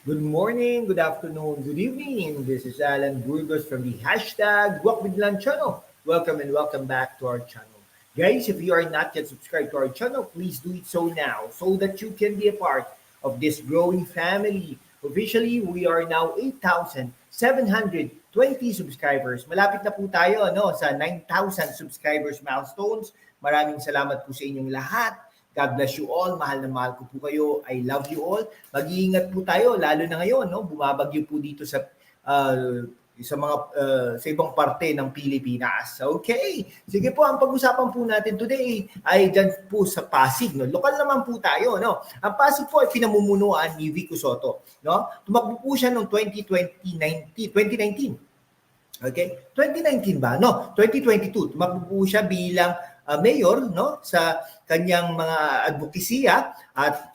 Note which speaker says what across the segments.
Speaker 1: Good morning, good afternoon, good evening. This is Alan Burgos from the hashtag Walk with Lan channel. Welcome and welcome back to our channel. Guys, if you are not yet subscribed to our channel, please do it so now so that you can be a part of this growing family. Officially, we are now 8,720 subscribers. Malapit na po tayo sa 9,000 subscribers milestones. Maraming salamat po sa inyong lahat. God bless you all. Mahal na mahal ko po kayo. I love you all. Mag-iingat po tayo lalo na ngayon, bumabagyo po dito sa mga sa ibang parte ng Pilipinas. Okay. Sige po, ang pag-usapan po natin today ay diyan po sa Pasig, Lokal naman po tayo, Ang Pasig po ay pinamumunuan ni Vico Sotto, Tumakbo po siya noong 2019. Okay? 2019 ba? No, 2022. Tumakbo po siya bilang mayor sa kanyang mga advokasya at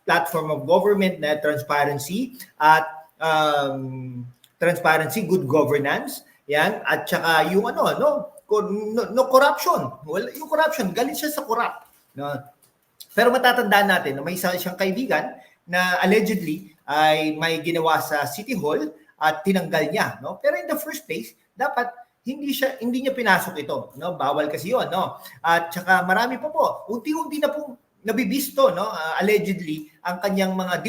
Speaker 1: platform of government na transparency at good governance, yan, at saka yung no corruption. Well, yung corruption, galit siya sa corrupt, Pero matatandaan natin na may isa siyang kaibigan na allegedly ay may ginawa sa City Hall at tinanggal niya, Pero in the first place, dapat hindi niya pinasok ito, Bawal kasi 'yon, At saka marami pa po, unti-unti na po nabibisto, allegedly ang kanyang mga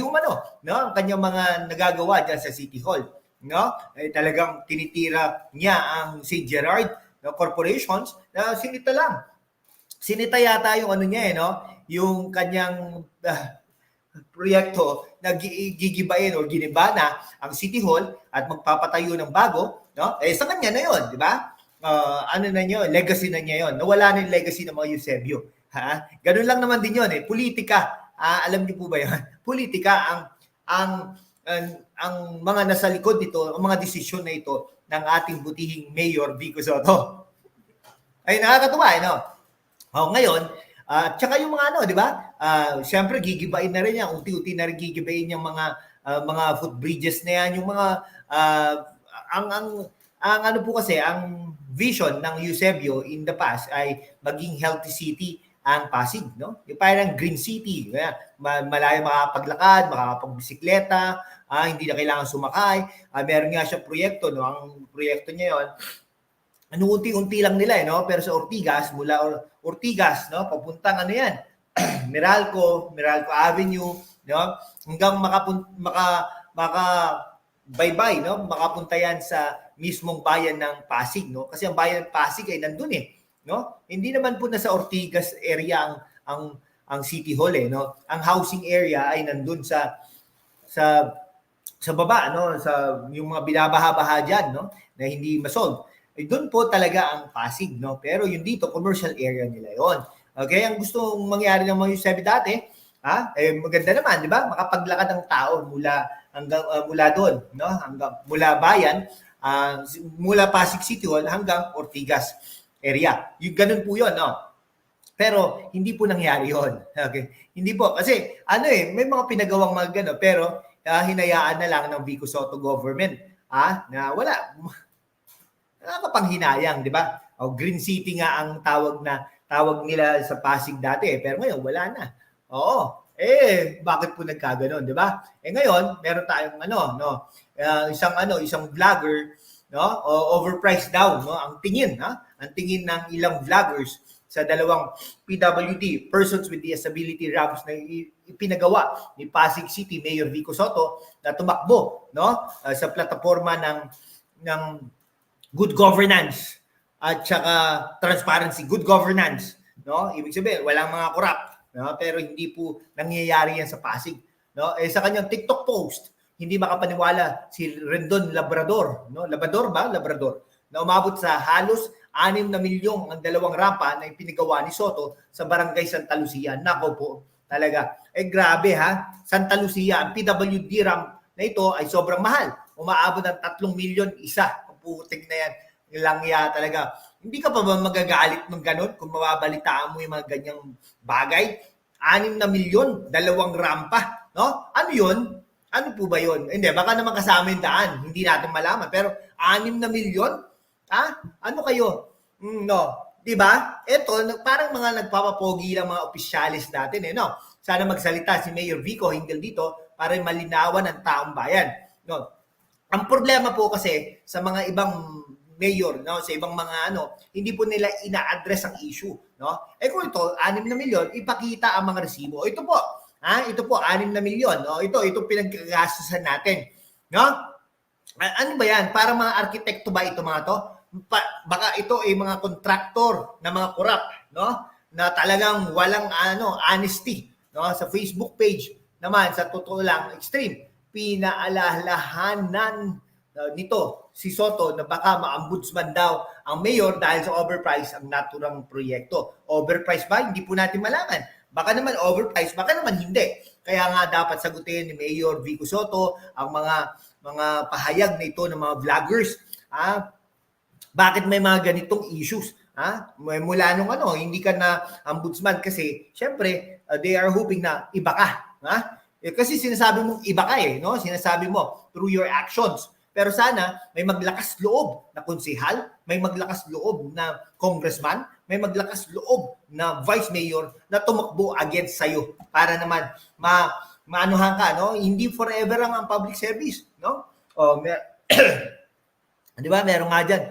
Speaker 1: ang kanyang mga nagagawa diyan sa City Hall, talagang tinitira niya ang St. Gerard corporations na sinita yata yung niya yung kanyang proyekto na gigibain o ginibana ang City Hall at magpapatayo ng bago, sa kanya na 'yon, di ba? Legacy na niya 'yon. Nawala na yung legacy ng mga Eusebio. Ganun lang naman din 'yon, politika. Alam niyo po ba 'yon? Politika ang mga nasa likod nito, ang mga desisyon na ito ng ating butihing Mayor Vico Sotto. Ay nakakatuwa, ngayon, tsaka yung mga di ba? Siyempre gigibain na rin yan, unti-unti na rin gigibain yung mga footbridges na yan, yung mga ang po kasi ang vision ng Eusebio in the past ay maging healthy city ang Pasig, Yung parang green city, malayo makapaglakad, makapagbisikleta, hindi na kailangan sumakay. Meron nga siya proyekto, Ang proyekto niya 'yon. Unti-unti lang nila, Pero sa Ortigas, mula Ortigas, papuntang yan, Meralco Avenue, hanggang baybay, makapunta yan sa mismong bayan ng Pasig, Kasi ang bayan ng Pasig ay nandun Hindi naman po nasa Ortigas area ang City Hall Ang housing area ay nandun sa baba, sa yung mga binabaha-baha diyan, na hindi masolve. Doon po talaga ang Pasig, Pero yung dito, commercial area nila 'yon. Okay, ang gustong mangyari ng mga Eusebio dati, maganda naman, di ba? Makapaglakad ang tao mula doon, mula bayan, mula Pasig City Hall hanggang Ortigas area. Yung ganun po 'yon, Pero hindi po nangyari 'yon. Okay? Hindi po kasi may mga pinagawang mga pero hinayaan na lang ng Vico Sotto government, na wala nakakapanghinayang, di ba? Green City nga ang tawag nila sa Pasig dati, pero ngayon wala na. Oo. Bakit po nagkaganon, di ba? Ngayon, meron tayong isang vlogger, overpriced daw, ang tingin, ang tingin ng ilang vloggers sa dalawang PWD, Persons with Disability Ramps na ipinagawa ni Pasig City Mayor Vico Sotto na tumakbo, sa plataforma ng good governance at saka transparency, good governance, Ibig sabihin, walang mga corrupt, pero hindi po nangyayari yan sa Pasig, sa kanyang TikTok post, hindi makapaniwala si Rendon Labrador, Labrador, na umabot sa halos 6 na milyong ang dalawang rampa na ipinagawa ni Sotto sa Barangay Santa Lucia. Nako po, talaga. Grabe Santa Lucia, ang PWD ramp na ito ay sobrang mahal. Umaabot ng 3 milyon isa. Putik na yan. Langya talaga. Hindi ka pa ba magagalit ng ganun kung mababalitaan mo yung mga ganyang bagay? 6 na milyon, dalawang rampa. Ano yun? Ano po ba yun? Hindi, baka naman kasama yung daan. Hindi natin malaman. Pero 6 na milyon? Ano kayo? Di ba? Ito, parang mga nagpapapogi lang mga opisyalis natin. Sana magsalita si Mayor Vico hinggil dito para malinawan ng taong bayan. No? Ang problema po kasi sa mga ibang mayor, no, sa ibang mga hindi po nila ina-address ang issue, no? Kung ito 6 na milyon, ipakita ang mga resibo. Ito po, ito po 6 na milyon, no? Ito pinagkagastusan natin, no? Ano ba 'yan? Para mga arkitekto ba ito mga to? Baka ito ay mga kontraktor na mga corrupt, no? Na talagang walang honesty, no? Sa Facebook page naman sa totoo lang extreme pinaalalahanan nito si Soto na baka ma-ombudsman daw ang mayor dahil sa overprice ang naturang proyekto. Overprice ba? Hindi po natin malaman. Baka naman overprice, baka naman hindi. Kaya nga dapat sagutin ni Mayor Vico Soto ang mga pahayag na ito ng mga vloggers. Bakit may mga ganitong issues? Mula nung hindi ka na ombudsman kasi syempre they are hoping na iba ka. Kasi sinasabi mong iba ka no? Sinasabi mo through your actions. Pero sana may maglakas loob na konsehal, may maglakas loob na congressman, may maglakas loob na vice mayor na tumakbo against sa'yo para naman maanuhan ka, no? Hindi forever ang public service, no? Di ba? Meron nga dyan.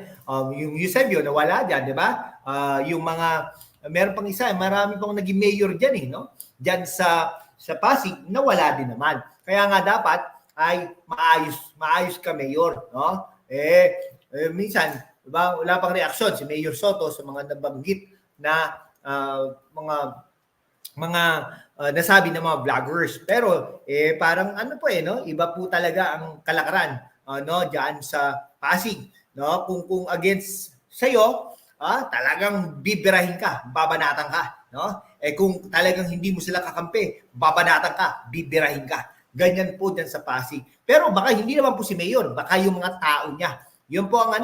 Speaker 1: Yung Eusebio nawala dyan, di ba? Yung mga, meron pang isa, marami pang naging mayor dyan no? Dyan sa Pasig, nawala din naman. Kaya nga dapat ay maayos ka mayor, no? Minsan, diba, wala pang reaksyon si Mayor Soto sa mga nabanggit na mga nasabi ng mga vloggers. Pero parang no? Iba po talaga ang kalakaran no diyan sa Pasig, no? Kung against sa'yo, talagang bibirahin ka, babanatan ka, no? Kung talagang hindi mo sila kakampi, babanatan ka, bibirahin ka. Ganyan po dyan sa Pasig. Pero baka hindi naman po si Mayor, baka yung mga tao niya. Yun po ang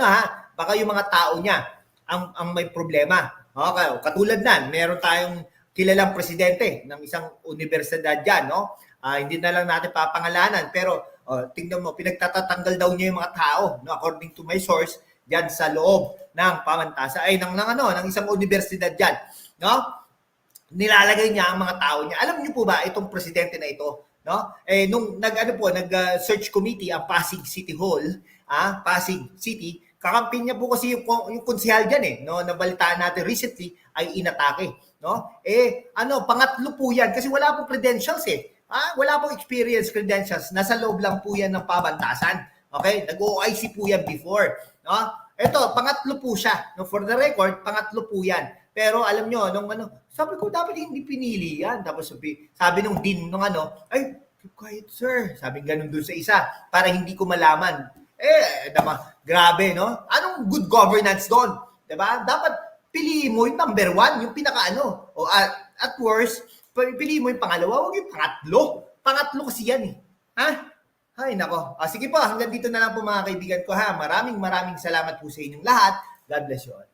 Speaker 1: baka yung mga tao niya ang may problema. Okay, katulad meron tayong kilalang presidente ng isang universidad dyan, no? Hindi na lang natin papangalanan, pero tingnan mo, pinagtatatanggal daw niya yung mga tao, no? According to my source, dyan sa loob ng pamantasan, ng isang universidad dyan, no? Nilalagay niya ang mga tao niya. Alam niyo po ba, itong presidente na ito, no? Nung nag-search committee ang Pasig City Hall, Pasig City, kakampi niya po kasi yung konsehal diyan no, nabalitaan natin recently ay inatake, no? Pangatlo po 'yan kasi wala pong credentials wala pong experience credentials, nasa loob lang po 'yan ng pamantasan. Okay? Nag-OIC po 'yan before, no? Ito, pangatlo po siya. No, for the record, pangatlo po 'yan. Pero alam nyo, sabi ko, dapat hindi pinili yan. Tapos sabi nung dean, ay, keep quiet, sir. Sabi ganun dun sa isa, para hindi ko malaman. Grabe, no? Anong good governance doon? Diba? Dapat piliin mo yung number 1, yung O at worst, piliin mo yung pangalawa, huwag yung pangatlo. Pangatlo kasi yan Ay, nako. Sige po, hanggang dito na lang po mga kaibigan ko Maraming salamat po sa inyong lahat. God bless you all.